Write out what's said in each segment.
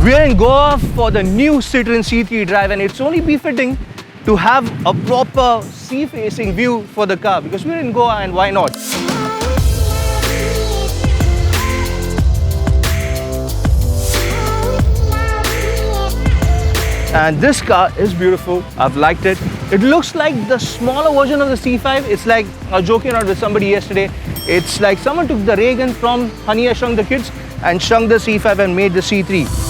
We're in Goa for the new Citroën C3 drive, and it's only befitting to have a proper sea-facing view for the car because we're in Goa, and why not? And this car is beautiful. I've liked it. It looks like the smaller version of the C5. It's like, I was joking around with somebody yesterday, it's like someone took the Reagan from Honey, I Shrunk the Kids and shrunk the C5 and made the C3.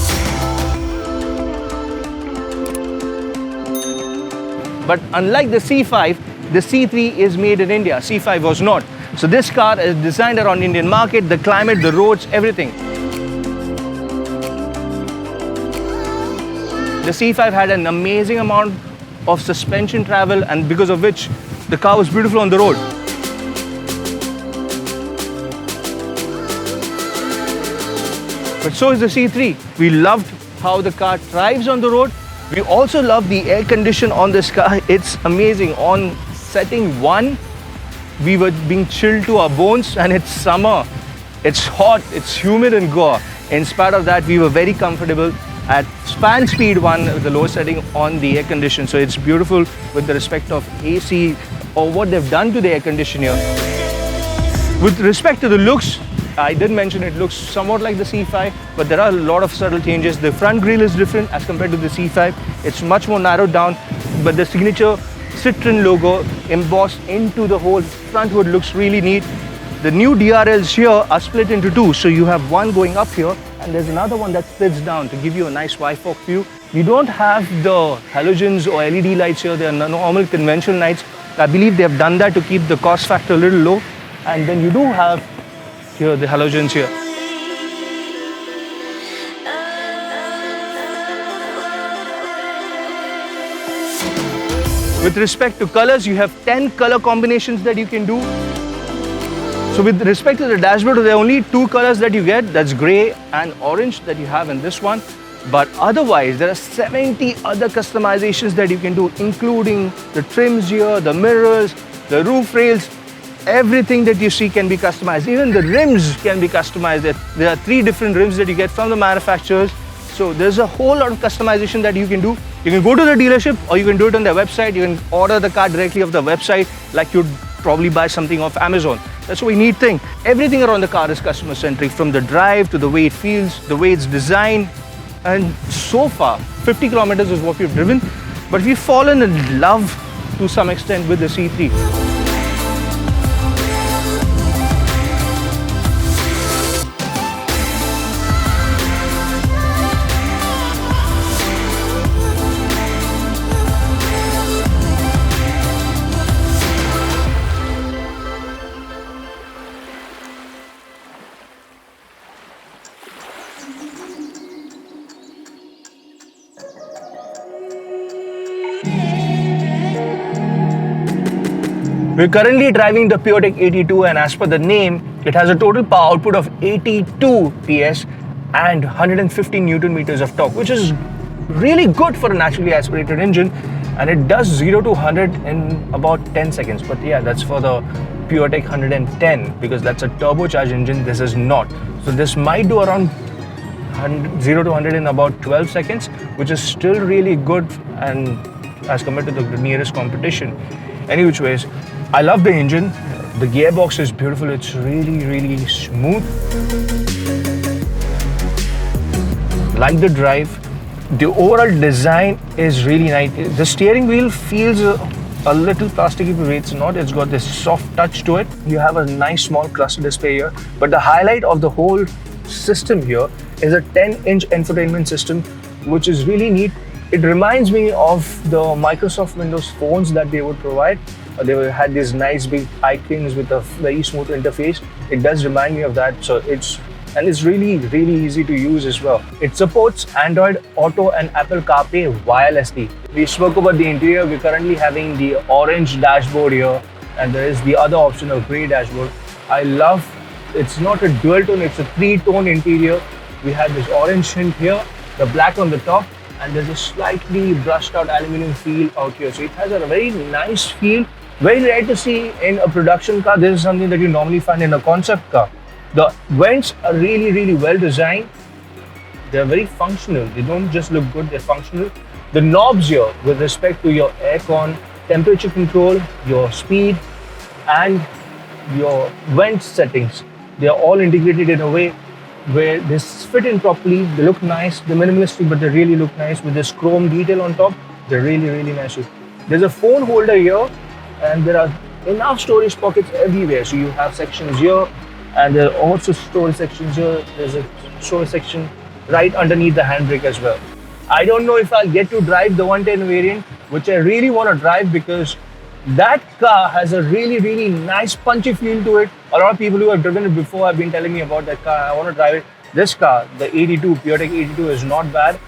But unlike the C5, the C3 is made in India. C5 was not. So this car is designed around Indian market, the climate, the roads, everything. The C5 had an amazing amount of suspension travel, and because of which the car was beautiful on the road. But so is the C3. We loved how the car drives on the road. We also love the air condition on this car. It's amazing. On setting 1, we were being chilled to our bones, and it's summer. It's hot, it's humid in Goa. In spite of that, we were very comfortable at fan speed 1 with the low setting on the air condition. So it's beautiful with the respect of AC or what they've done to the air condition here. With respect to the looks, I did mention it looks somewhat like the C5, but there are a lot of subtle changes. The front grille is different as compared to the C5. It's much more narrowed down, but the signature Citroën logo embossed into the whole front hood looks really neat. The new DRLs here are split into 2. So you have one going up here, and there's another one that splits down to give you a nice wide-fork view. You don't have the halogens or LED lights here. They are normal conventional lights. I believe they have done that to keep the cost factor a little low. And then you do have here the halogens here. With respect to colors, you have 10 color combinations that you can do. So with respect to the dashboard, there are only 2 colors that you get. That's gray and orange that you have in this one. But otherwise, there are 70 other customizations that you can do, including the trims here, the mirrors, the roof rails. Everything that you see can be customized. Even the rims can be customized. There are 3 different rims that you get from the manufacturers. So there's a whole lot of customization that you can do. You can go to the dealership or you can do it on their website. You can order the car directly off the website like you'd probably buy something off Amazon. That's a neat thing. Everything around the car is customer centric, from the drive to the way it feels, the way it's designed. And so far, 50 kilometers is what we've driven, but we've fallen in love to some extent with the C3. We're currently driving the PureTech 82, and as per the name, it has a total power output of 82 PS and 150 Newton meters of torque, which is really good for a naturally aspirated engine, and it does 0 to 100 in about 10 seconds. But yeah, that's for the PureTech 110 because that's a turbocharged engine. This is not. So this might do around 0 to 100 in about 12 seconds, which is still really good and as compared to the nearest competition. Any which ways, I love the engine. The gearbox is beautiful. It's really, really smooth. Like the drive. The overall design is really nice. The steering wheel feels a little plasticky, but it's not. It's got this soft touch to it. You have a nice small cluster display here. But the highlight of the whole system here is a 10-inch infotainment system, which is really neat. It reminds me of the Microsoft Windows phones that they would provide. They had these nice big icons with a very smooth interface. It does remind me of that. So it's really, really easy to use as well. It supports Android Auto and Apple CarPlay wirelessly. We spoke about the interior. We're currently having the orange dashboard here, and there is the other option of grey dashboard. I love, it's not a dual tone, it's a 3-tone interior. We have this orange hint here, the black on the top, and there's a slightly brushed out aluminum feel out here. So it has a very nice feel. Very rare to see in a production car. This is something that you normally find in a concept car. The vents are really, really well designed. they're very functional. They don't just look good, they're functional. The knobs here with respect to your aircon, temperature control, your speed, and your vent settings, they are all integrated in a way where they fit in properly. They look nice, they're minimalistic, but they really look nice with this chrome detail on top. They're really, really nice. There's a phone holder here, and there are enough storage pockets everywhere. So you have sections here, and there are also storage sections here. There's a storage section right underneath the handbrake as well. I don't know if I'll get to drive the 110 variant, which I really want to drive because that car has a really, really nice punchy feel to it. A lot of people who have driven it before have been telling me about that car. I want to drive it. This car, the 82, PureTech 82, is not bad.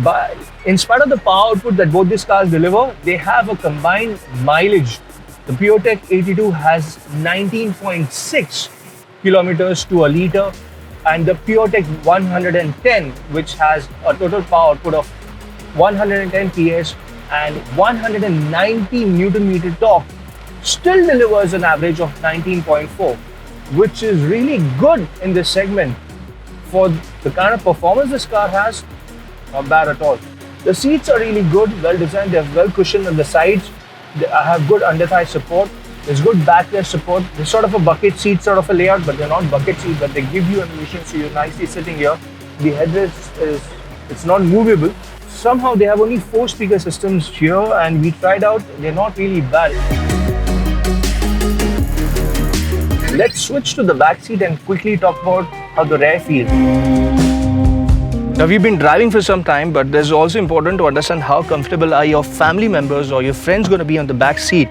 But in spite of the power output that both these cars deliver, they have a combined mileage. The PureTech 82 has 19.6 kilometers to a liter, and the PureTech 110, which has a total power output of 110 PS and 190 Newton meter torque, still delivers an average of 19.4, which is really good in this segment. For the kind of performance this car has, not bad at all. The seats are really good, well designed, they're well cushioned on the sides. They have good under thigh support. There's good backrest support. There's sort of a bucket seat sort of a layout, but they're not bucket seats, but they give you elevation, so you're nicely sitting here. The headrest it's not movable. Somehow they have only 4 speaker systems here, and we tried out, they're not really bad. Let's switch to the back seat and quickly talk about how the rear feels. Now we've been driving for some time, but it's also important to understand how comfortable are your family members or your friends going to be on the back seat.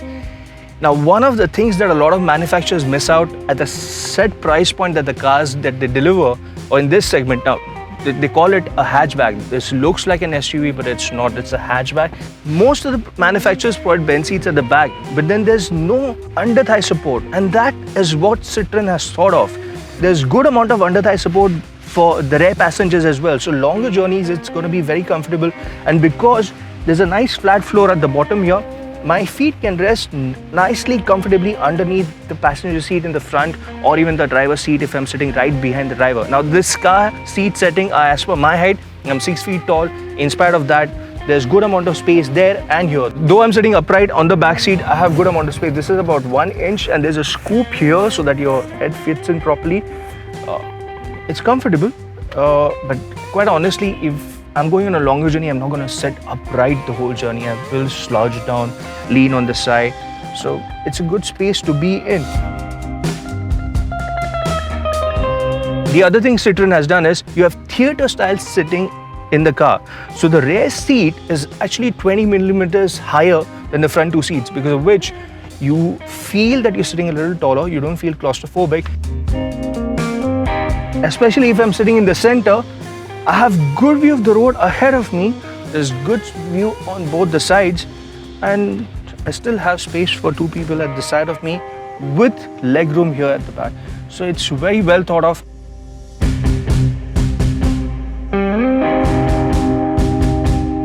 Now, one of the things that a lot of manufacturers miss out at the set price point that the cars that they deliver, or in this segment now, they call it a hatchback. This looks like an SUV, but it's not. It's a hatchback. Most of the manufacturers provide bench seats at the back, but then there's no under thigh support, and that is what Citroën has thought of. There's good amount of under thigh support for the rear passengers as well. So longer journeys, it's going to be very comfortable, and because there's a nice flat floor at the bottom here, my feet can rest nicely, comfortably underneath the passenger seat in the front, or even the driver's seat if I'm sitting right behind the driver. Now this car seat setting, as per my height, I'm 6 feet tall. In spite of that, there's good amount of space there and here. Though I'm sitting upright on the back seat, I have good amount of space. This is about 1 inch, and there's a scoop here so that your head fits in properly. It's comfortable, but quite honestly, if I'm going on a longer journey, I'm not going to sit upright the whole journey. I will slouch down, lean on the side. So it's a good space to be in. The other thing Citroën has done is you have theatre style sitting in the car. So the rear seat is actually 20 millimeters higher than the front 2 seats, because of which you feel that you're sitting a little taller. You don't feel claustrophobic. Especially if I'm sitting in the center, I have good view of the road ahead of me. There's good view on both the sides, and I still have space for 2 people at the side of me with leg room here at the back. So it's very well thought of.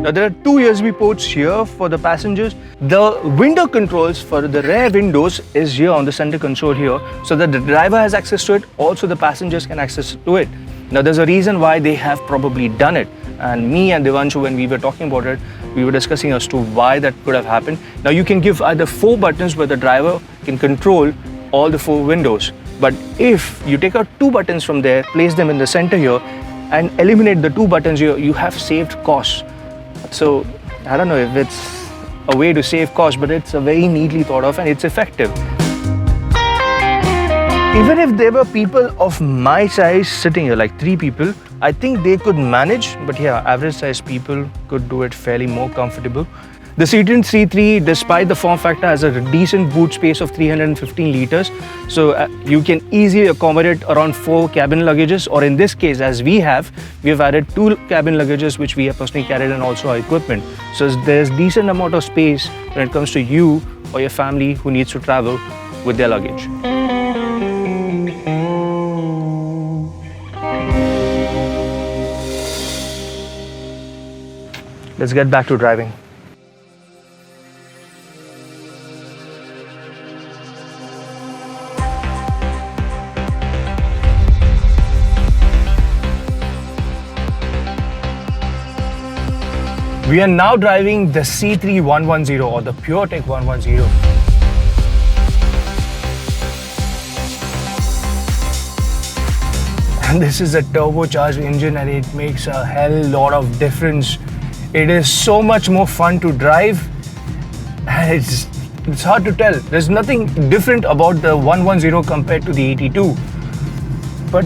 Now there are 2 USB ports here for the passengers. The window controls for the rear windows is here on the center console here, so that the driver has access to it, also the passengers can access to it. Now there's a reason why they have probably done it, and me and Devanshu, when we were talking about it, we were discussing as to why that could have happened. Now you can give either 4 buttons where the driver can control all the 4 windows, but if you take out 2 buttons from there, place them in the center here, and eliminate the 2 buttons here, you have saved costs. So I don't know if it's a way to save costs, but it's a very neatly thought of, and it's effective. Even if there were people of my size sitting here, like 3 people, I think they could manage, but yeah, average size people could do it fairly more comfortable. The Citroën C3, despite the form factor, has a decent boot space of 315 liters. So you can easily accommodate around 4 cabin luggages, or in this case, as we have added 2 cabin luggages, which we have personally carried, and also our equipment. So there's decent amount of space when it comes to you or your family who needs to travel with their luggage. Let's get back to driving. We are now driving the C3 110 or the PureTech 110. And this is a turbocharged engine and it makes a hell lot of difference. It is so much more fun to drive and it's hard to tell. There's nothing different about the 110 compared to the 82. But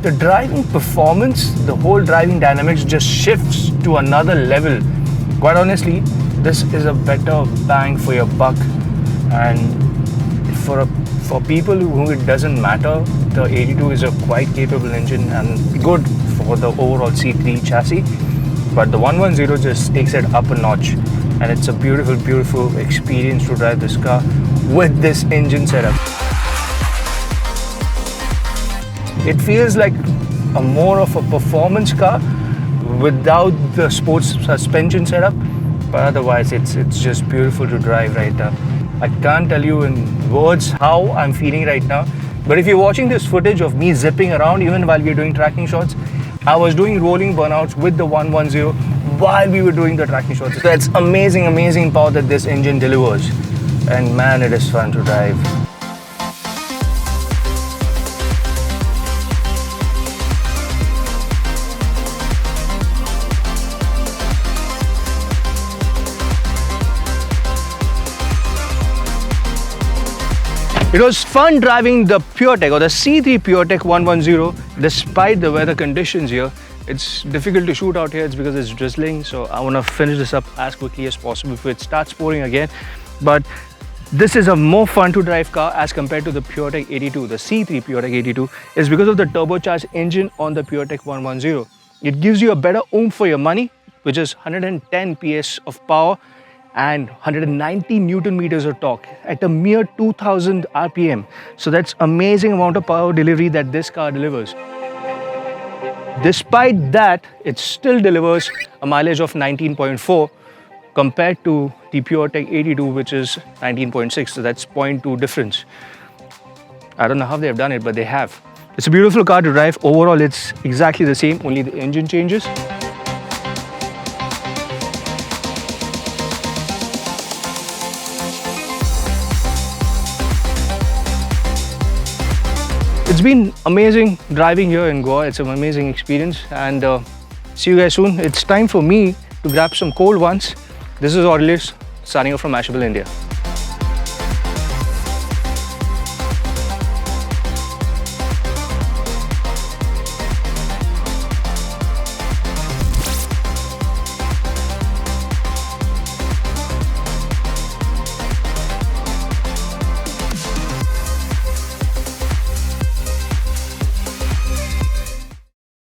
the driving performance, the whole driving dynamics just shifts to another level. Quite honestly, this is a better bang for your buck, and for people who it doesn't matter, the 82 is a quite capable engine and good for the overall C3 chassis. But the 110 just takes it up a notch, and it's a beautiful, beautiful experience to drive this car with this engine setup. It feels like more of a performance car without the sports suspension setup, but otherwise it's just beautiful to drive right now. I can't tell you in words how I'm feeling right now, but if you're watching this footage of me zipping around even while we're doing tracking shots, I was doing rolling burnouts with the 110 while we were doing the tracking shots. That's amazing power that this engine delivers, and man, it is fun to drive. It was fun driving the PureTech or the C3 PureTech 110 despite the weather conditions here. It's difficult to shoot out here, it's because it's drizzling, so I want to finish this up as quickly as possible before it starts pouring again. But this is a more fun to drive car as compared to the PureTech 82. The C3 PureTech 82 is because of the turbocharged engine on the PureTech 110. It gives you a better oomph for your money, which is 110 PS of power and 190 Newton meters of torque at a mere 2000 RPM. So that's amazing amount of power delivery that this car delivers. Despite that, it still delivers a mileage of 19.4 compared to the PureTech 82, which is 19.6. So that's 0.2 difference. I don't know how they have done it, but they have. It's a beautiful car to drive. Overall, it's exactly the same, only the engine changes. It's been amazing driving here in Goa. It's an amazing experience, and see you guys soon. It's time for me to grab some cold ones. This is Orlis signing off from Mashable India.